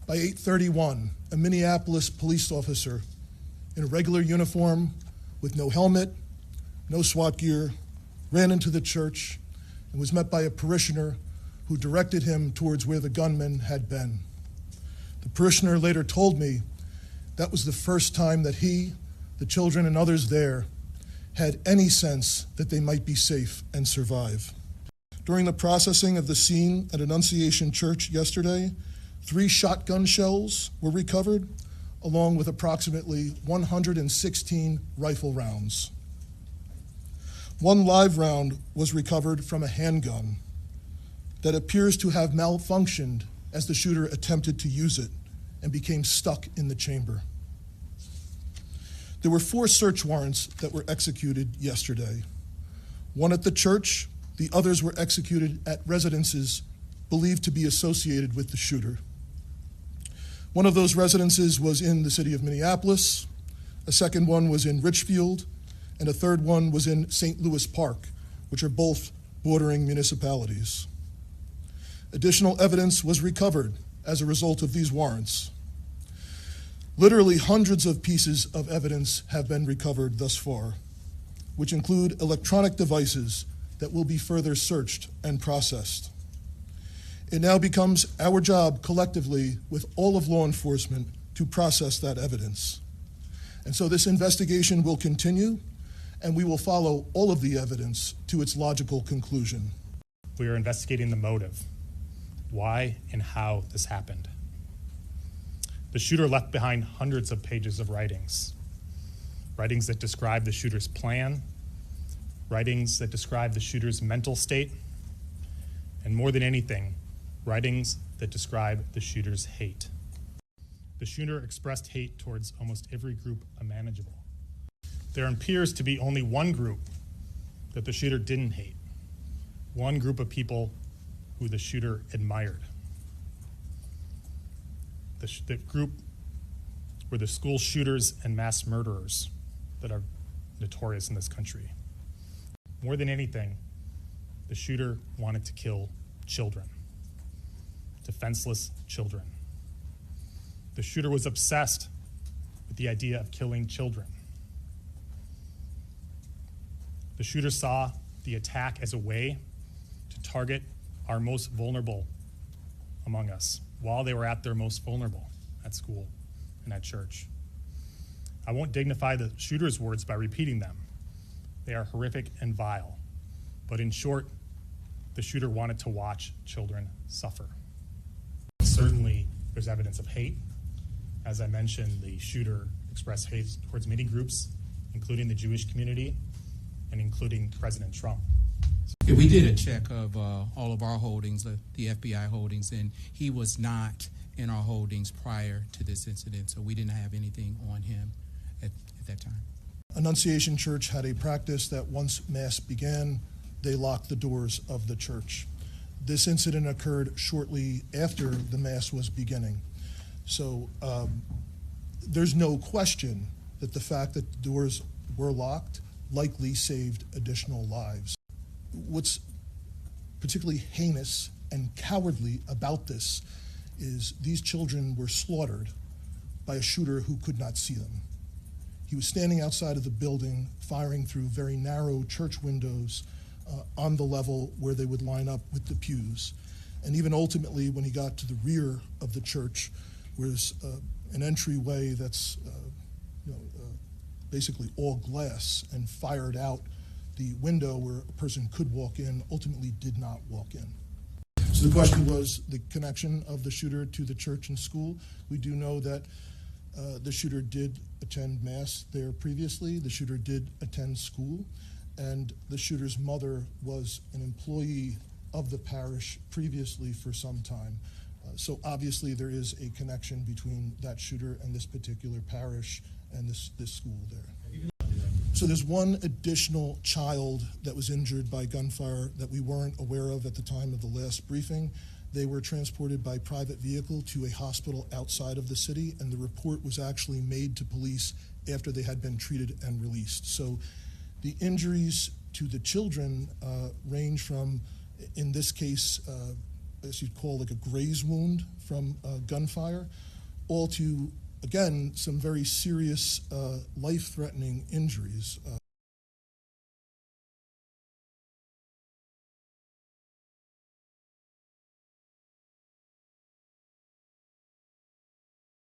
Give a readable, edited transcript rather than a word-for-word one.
By 8:31, a Minneapolis police officer in a regular uniform with no helmet, no SWAT gear, ran into the church and was met by a parishioner who directed him towards where the gunman had been. The parishioner later told me that was the first time that he, the children, and others there had any sense that they might be safe and survive. During the processing of the scene at Annunciation Church yesterday, 3 shotgun shells were recovered, along with approximately 116 rifle rounds. 1 live round was recovered from a handgun that appears to have malfunctioned as the shooter attempted to use it and became stuck in the chamber. There were 4 search warrants that were executed yesterday. 1 at the church, the others were executed at residences believed to be associated with the shooter. One of those residences was in the city of Minneapolis, a second one was in Richfield, and a third one was in St. Louis Park, which are both bordering municipalities. Additional evidence was recovered as a result of these warrants. Literally hundreds of pieces of evidence have been recovered thus far, which include electronic devices that will be further searched and processed. It now becomes our job collectively with all of law enforcement to process that evidence. And so this investigation will continue, and we will follow all of the evidence to its logical conclusion. We are investigating the motive, why and how this happened. The shooter left behind hundreds of pages of writings that describe the shooter's plan, writings that describe the shooter's mental state, and more than anything, writings that describe the shooter's hate. The shooter expressed hate towards almost every group imaginable. There appears to be only one group that the shooter didn't hate, one group of people who the shooter admired. The group were the school shooters and mass murderers that are notorious in this country. More than anything, the shooter wanted to kill children, defenseless children. The shooter was obsessed with the idea of killing children. The shooter saw the attack as a way to target our most vulnerable among us while they were at their most vulnerable at school and at church. I won't dignify the shooter's words by repeating them. They are horrific and vile. But in short, the shooter wanted to watch children suffer. Certainly, there's evidence of hate. As I mentioned, the shooter expressed hate towards many groups, including the Jewish community and including President Trump. Yeah, we did a check of all of our holdings, the FBI holdings, and he was not in our holdings prior to this incident, so we didn't have anything on him at that time. Annunciation Church had a practice that once Mass began, they locked the doors of the church. This incident occurred shortly after the Mass was beginning. So there's no question that the fact that the doors were locked likely saved additional lives. What's particularly heinous and cowardly about this is these children were slaughtered by a shooter who could not see them. He was standing outside of the building, firing through very narrow church windows on the level where they would line up with the pews. And even ultimately, when he got to the rear of the church, was an entryway that's basically all glass, and fired out the window where a person could walk in, ultimately did not walk in. So the question was the connection of the shooter to the church and school. We do know that the shooter did attend Mass there previously. The shooter did attend school, and the shooter's mother was an employee of the parish previously for some time. So obviously there is a connection between that shooter and this particular parish and this school there. So there's one additional child that was injured by gunfire that we weren't aware of at the time of the last briefing. They were transported by private vehicle to a hospital outside of the city, and the report was actually made to police after they had been treated and released. So the injuries to the children range from, in this case, as you'd call, like a graze wound from gunfire, all to, again, some very serious life-threatening injuries.